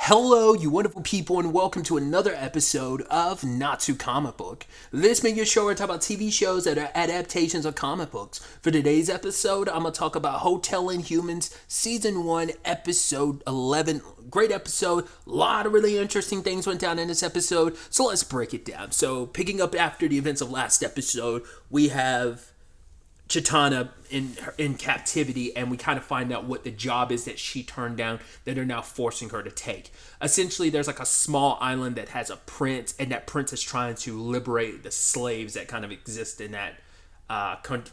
Hello, you wonderful people, and welcome to another episode of Not Too Comic Book. This may be a show where I talk about TV shows that are adaptations of comic books. For today's episode, I'm going to talk about Hotel Inhumans Season 1, Episode 11. Great episode. A lot of really interesting things went down in this episode, so let's break it down. So, picking up after the events of last episode, we have Chitana in captivity, and we kind of find out what the job is that she turned down that they're now forcing her to take. Essentially, there's like a small island that has a prince, and that prince is trying to liberate the slaves that kind of exist in that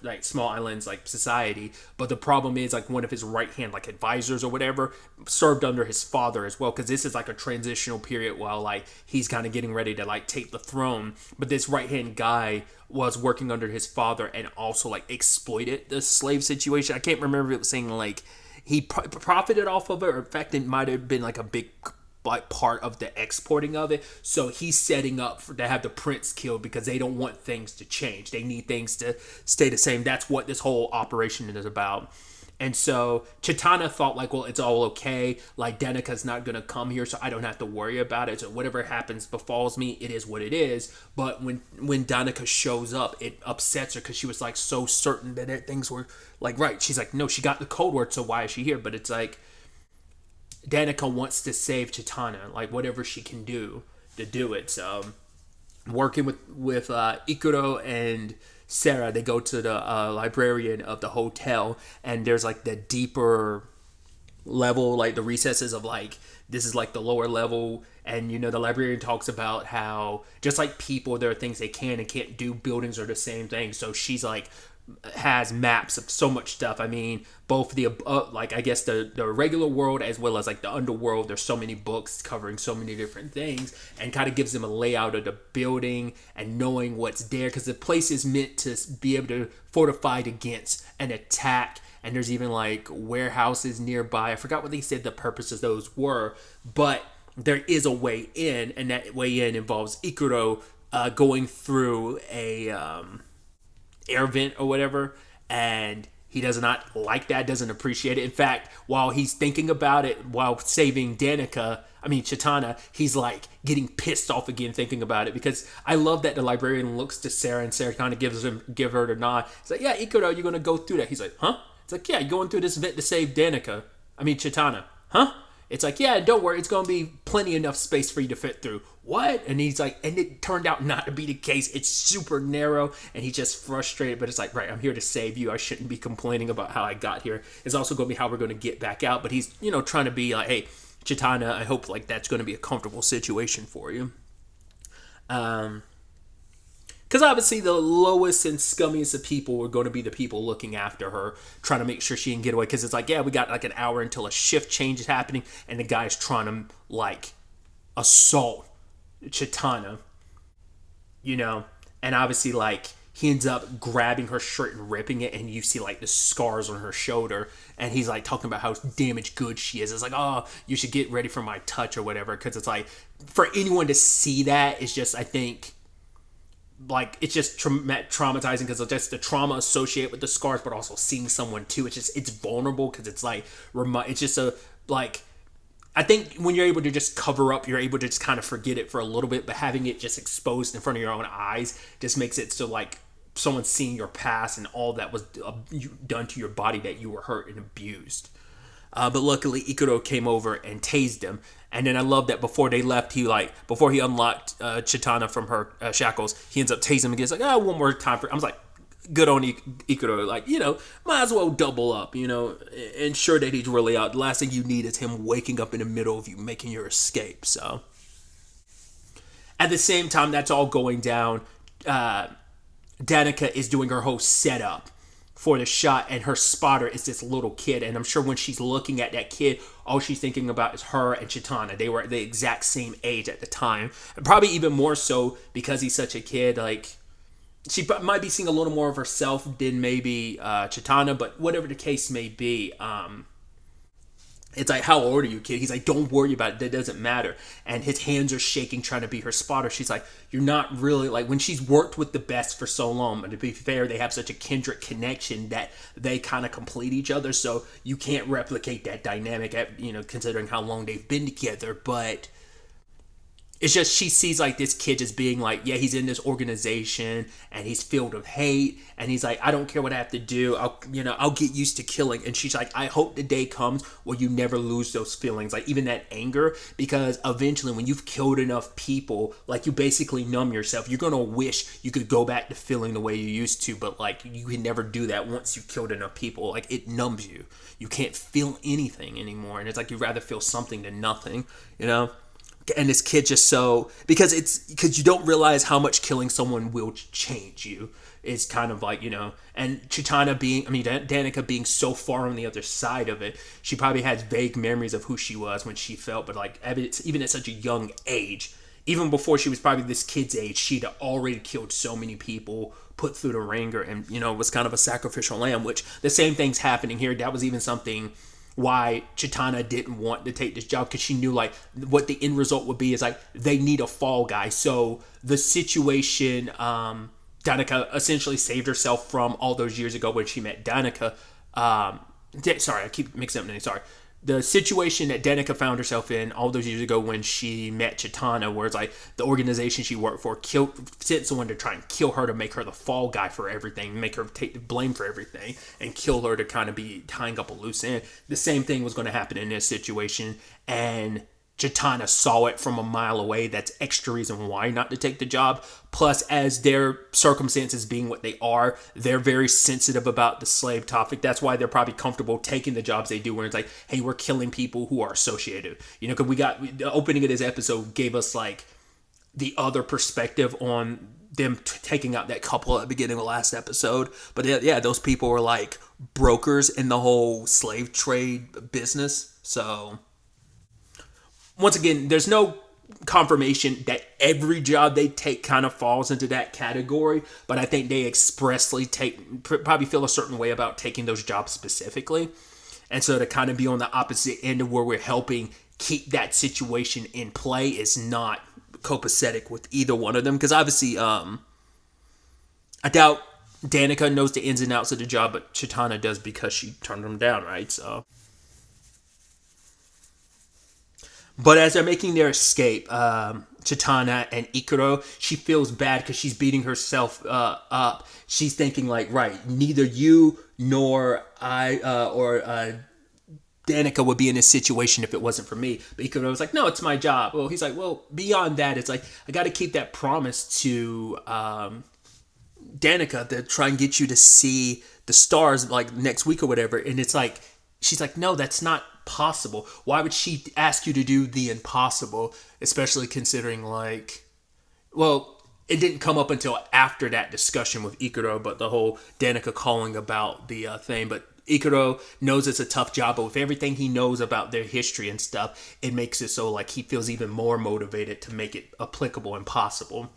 like small islands like society. But the problem is, like, one of his right hand like advisors or whatever served under his father as well, because this is like a transitional period while like he's kind of getting ready to like take the throne. But this right hand guy was working under his father and also like exploited the slave situation. I can't remember if it was saying like he profited off of it, or in fact it might have been like a big like part of the exporting of it. So he's setting up to have the prince killed because they don't want things to change. They need things to stay the same. That's what this whole operation is about. And so Chitana thought like, well, it's all okay. Like, Danica's not going to come here, so I don't have to worry about it. So whatever happens befalls me. It is what it is. But when Danica shows up, it upsets her because she was like so certain that things were like right. She's like, no, she got the code word, so why is she here? But it's like Danica wants to save Chitana, like whatever she can do to do it. So working with Ikuro and Sarah, they go to the librarian of the hotel, and there's like the deeper level, like the recesses of like, this is like the lower level. And you know, the librarian talks about how just like people, there are things they can and can't do. Buildings are the same thing. So she's like has maps of so much stuff. I mean, both the like I guess the regular world as well as like the underworld. There's so many books covering so many different things, and kind of gives them a layout of the building and knowing what's there, because the place is meant to be able to fortify against an attack. And there's even like warehouses nearby. I forgot what they said the purpose of those were, but there is a way in, and that way in involves Ikuro going through a air vent or whatever, and he does not like that, doesn't appreciate it. In fact, while he's thinking about it, while saving Chitana, he's like getting pissed off again thinking about it, because I love that the librarian looks to Sarah, and Sarah kind of give her the nod. It's like, yeah, Ikuro, you're gonna go through that. He's like, huh? It's like, yeah, you're going through this vent to save Chitana. Huh? It's like, yeah, don't worry, it's going to be plenty enough space for you to fit through. What? And he's like, and it turned out not to be the case. It's super narrow, and he's just frustrated, but it's like, right, I'm here to save you. I shouldn't be complaining about how I got here. It's also going to be how we're going to get back out. But he's, trying to be like, hey, Chitana, I hope like that's going to be a comfortable situation for you. Because obviously the lowest and scummiest of people are going to be the people looking after her, trying to make sure she can get away. Because it's like, yeah, we got like an hour until a shift change is happening, and the guy's trying to like assault Chitana, and obviously like he ends up grabbing her shirt and ripping it, and you see like the scars on her shoulder, and he's like talking about how damaged good she is. It's like, oh, you should get ready for my touch or whatever, because it's like for anyone to see that is just, I think, like it's just traumatizing, because of just the trauma associated with the scars, but also seeing someone too, it's vulnerable, because it's like it's just a like, I think when you're able to just cover up, you're able to just kind of forget it for a little bit, but having it just exposed in front of your own eyes just makes it so like someone seeing your past and all that was done to your body, that you were hurt and abused. But luckily Ikuro came over and tased him. And then I love that before they left, before he unlocked Chitana from her shackles, he ends up tasing him again. It's like, one more time. I was like, good on Ikuro. Like, might as well double up, ensure that he's really out. The last thing you need is him waking up in the middle of you making your escape. So at the same time that's all going down, Danica is doing her whole setup for the shot, and her spotter is this little kid, and I'm sure when she's looking at that kid, all she's thinking about is her and Chitana. They were the exact same age at the time, and probably even more so because he's such a kid. Like, she might be seeing a little more of herself than maybe Chitana, but whatever the case may be, It's like, how old are you, kid? He's like, don't worry about it. That doesn't matter. And his hands are shaking trying to be her spotter. She's like, you're not really, like, when she's worked with the best for so long, but to be fair, they have such a kindred connection that they kind of complete each other. So you can't replicate that dynamic, considering how long they've been together. But it's just she sees like this kid just being like, yeah, he's in this organization and he's filled with hate, and he's like, I don't care what I have to do, I'll get used to killing. And she's like, I hope the day comes where you never lose those feelings, like even that anger, because eventually when you've killed enough people, like you basically numb yourself. You're gonna wish you could go back to feeling the way you used to, but like you can never do that once you've killed enough people. Like it numbs you. You can't feel anything anymore, and it's like you'd rather feel something than nothing, you know. And this kid just because you don't realize how much killing someone will change you. It's kind of like, and Danica being so far on the other side of it, she probably has vague memories of who she was when she felt, but like even at such a young age, even before she was probably this kid's age, she'd already killed so many people, put through the ringer, and was kind of a sacrificial lamb. Which the same thing's happening here. That was even something why Chitana didn't want to take this job, because she knew like what the end result would be is like they need a fall guy. So the situation Danica essentially saved herself from all those years ago when she met Danica. Sorry, I keep mixing up names. Sorry. The situation that Danica found herself in all those years ago when she met Chitana, where it's like the organization she worked for sent someone to try and kill her, to make her the fall guy for everything, make her take the blame for everything, and kill her to kind of be tying up a loose end. The same thing was going to happen in this situation, and Chitana saw it from a mile away. That's extra reason why not to take the job. Plus, as their circumstances being what they are, they're very sensitive about the slave topic. That's why they're probably comfortable taking the jobs they do, where it's like, hey, we're killing people who are associated. Because the opening of this episode gave us like the other perspective on them taking out that couple at the beginning of the last episode. But yeah, those people were like brokers in the whole slave trade business. So once again, there's no confirmation that every job they take kind of falls into that category, but I think they expressly probably feel a certain way about taking those jobs specifically. And so to kind of be on the opposite end of where we're helping keep that situation in play is not copacetic with either one of them, because obviously I doubt Danica knows the ins and outs of the job, but Chitana does because she turned them down, right? So but as they're making their escape, Chitana and Ikuro, she feels bad because she's beating herself up. She's thinking like, right, neither you nor I or Danica would be in this situation if it wasn't for me. But Ikuro was like, no, it's my job. Well, he's like, well, beyond that, it's like, I got to keep that promise to Danica to try and get you to see the stars like next week or whatever. And it's like, she's like, no, that's not possible. Why would she ask you to do the impossible? Especially considering like, well, it didn't come up until after that discussion with Ikuro, but the whole Danica calling about the thing. But Ikuro knows it's a tough job, but with everything he knows about their history and stuff, it makes it so like he feels even more motivated to make it applicable and possible.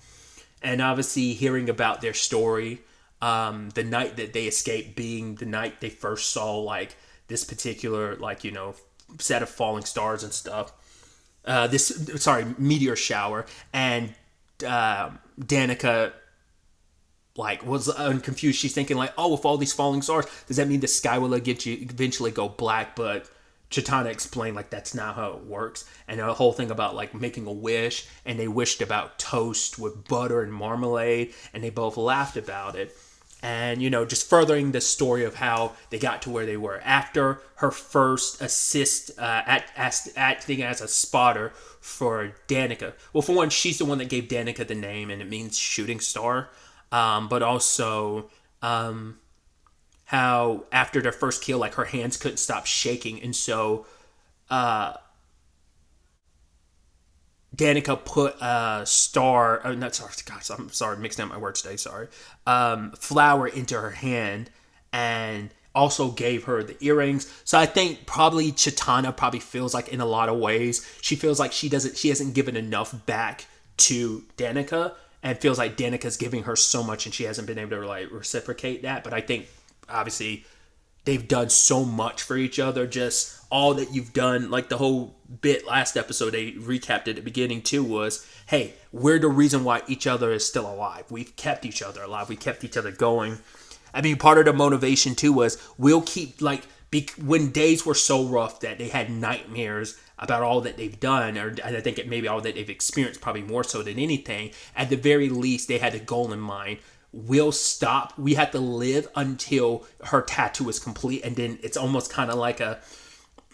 And obviously hearing about their story, the night that they escaped being the night they first saw like this particular like, set of falling stars and stuff. Meteor shower. And Danica like was confused. She's thinking like, oh, with all these falling stars, does that mean the sky will eventually go black? But Chitana explained like that's not how it works. And the whole thing about like making a wish, and they wished about toast with butter and marmalade, and they both laughed about it. And, just furthering the story of how they got to where they were. After her first assist acting as a spotter for Danica. Well, for one, she's the one that gave Danica the name, and it means shooting star. But also how after their first kill, like her hands couldn't stop shaking. And so Danica put a I'm sorry, mixing up my words today, sorry. Flour into her hand and also gave her the earrings. So I think probably Chitana probably feels like in a lot of ways, she feels like she hasn't given enough back to Danica, and feels like Danica's giving her so much and she hasn't been able to like reciprocate that. But I think obviously they've done so much for each other. Just all that you've done, like the whole bit last episode, they recapped at the beginning too, was, hey, we're the reason why each other is still alive. We've kept each other alive. We kept each other going. I mean, part of the motivation too was we'll keep, like, when days were so rough that they had nightmares about all that they've done, or I think it maybe all that they've experienced, probably more so than anything, at the very least, they had a goal in mind. We'll stop. We have to live until her tattoo is complete, and then it's almost kind of like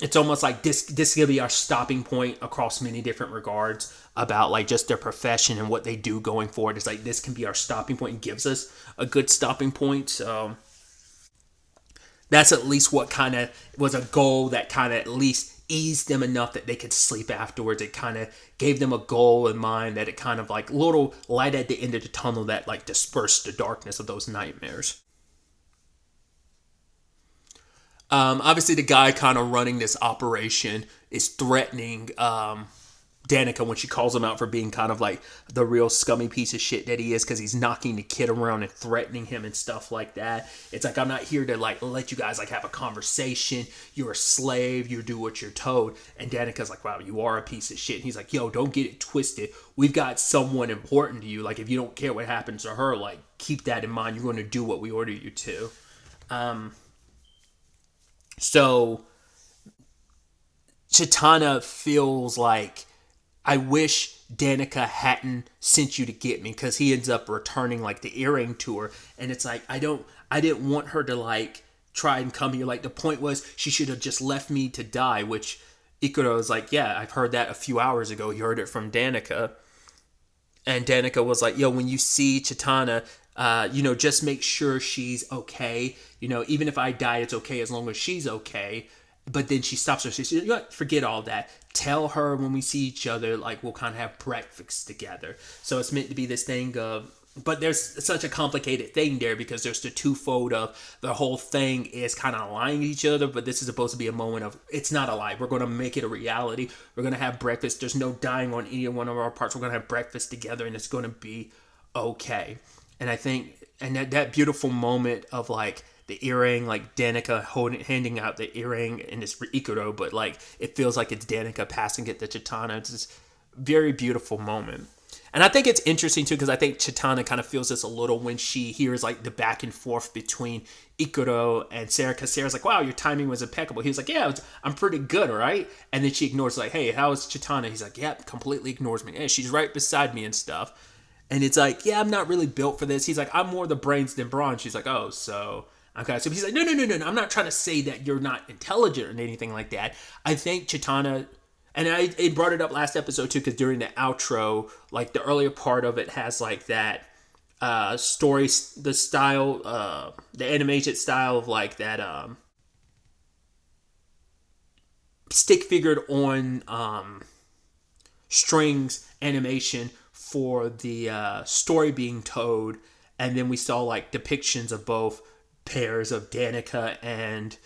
it's almost like this is gonna be our stopping point across many different regards about like just their profession and what they do going forward. It's like this can be our stopping point and gives us a good stopping point. So that's at least what kind of was a goal that kind of at least eased them enough that they could sleep afterwards. It kind of gave them a goal in mind, that it kind of like little light at the end of the tunnel that like dispersed the darkness of those nightmares. Obviously, the guy kind of running this operation is threatening Danica when she calls him out for being kind of like the real scummy piece of shit that he is, because he's knocking the kid around and threatening him and stuff like that. It's like, I'm not here to like let you guys like have a conversation. You're a slave. You do what you're told. And Danica's like, wow, you are a piece of shit. And he's like, yo, don't get it twisted. We've got someone important to you. Like, if you don't care what happens to her, like, keep that in mind. You're going to do what we order you to. So Chitana feels like, I wish Danica hadn't sent you to get me, because he ends up returning like the earring to her, and it's like, I didn't want her to like try and come here. Like, the point was she should have just left me to die, which Ikuro was like, yeah, I've heard that a few hours ago. He heard it from Danica. And Danica was like, yo, when you see Chitana, just make sure she's okay. Even if I die, it's okay as long as she's okay. But then she stops her. She says, you know what? Forget all that. Tell her when we see each other, like, we'll kind of have breakfast together. So it's meant to be this thing of, but there's such a complicated thing there, because there's the twofold of the whole thing is kind of lying to each other, but this is supposed to be a moment of, it's not a lie. We're going to make it a reality. We're going to have breakfast. There's no dying on any one of our parts. We're going to have breakfast together, and it's going to be okay. And I think, and that beautiful moment of like, the earring, like Danica handing out the earring, and it's for Ikuro, but like it feels like it's Danica passing it to Chitana. It's this very beautiful moment. And I think it's interesting too, because I think Chitana kind of feels this a little when she hears like the back and forth between Ikuro and Sarah, because Sarah's like, wow, your timing was impeccable. He was like, yeah, I'm pretty good, right? And then she ignores, like, hey, how is Chitana? He's like, yeah, completely ignores me. Hey, she's right beside me and stuff. And it's like, yeah, I'm not really built for this. He's like, I'm more the brains than brawn. She's like, oh, so... Okay, so he's like, no. I'm not trying to say that you're not intelligent or anything like that. I think Chitana, and I brought it up last episode too, because during the outro, like the earlier part of it has like that story, the style, the animated style of like that stick figured on strings animation for the story being told, and then we saw like depictions of both pairs of Danica and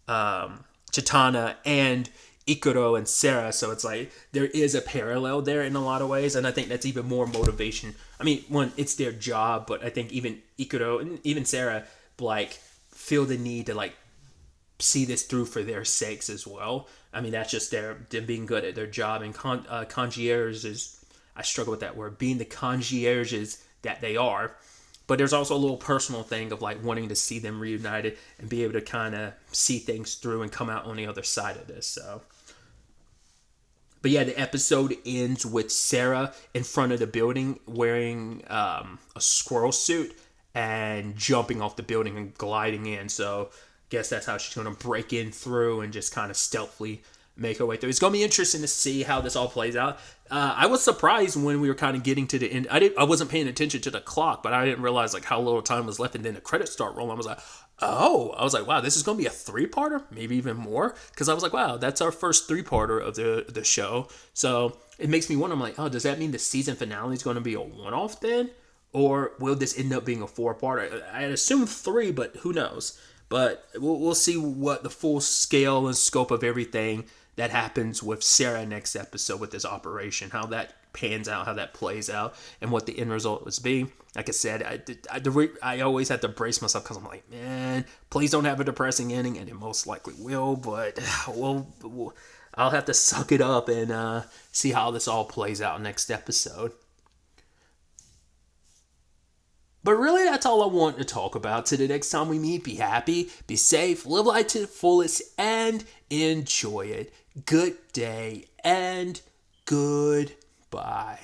Chitana and Ikuro and Sarah. So it's like there is a parallel there in a lot of ways, and I think that's even more motivation. I mean, one, it's their job, but I think even Ikuro and even Sarah like feel the need to like see this through for their sakes as well. I mean, that's just them being good at their job, and concierges, I struggle with that word, being the concierges that they are. But there's also a little personal thing of like wanting to see them reunited and be able to kind of see things through and come out on the other side of this. So, but yeah, the episode ends with Sarah in front of the building wearing a squirrel suit and jumping off the building and gliding in. So, guess that's how she's going to break in through and just kind of stealthily make her way through. It's going to be interesting to see how this all plays out. I was surprised when we were kind of getting to the end. I wasn't paying attention to the clock, but I didn't realize like how little time was left, and then the credits start rolling. I was like, wow, this is going to be a 3-parter, maybe even more, because I was like, wow, that's our first 3-parter of the show. So it makes me wonder. I'm like, oh, does that mean the season finale is going to be a one-off then, or will this end up being a 4-parter? I assume 3, but who knows? But we'll see what the full scale and scope of everything that happens with Sarah next episode with this operation, how that pans out, how that plays out, and what the end result was be. Like I said, I always have to brace myself because I'm like, man, please don't have a depressing ending, and it most likely will. But I'll have to suck it up and see how this all plays out next episode. But really, that's all I want to talk about. Till the next time we meet, be happy, be safe, live life to the fullest, and enjoy it. Good day and goodbye.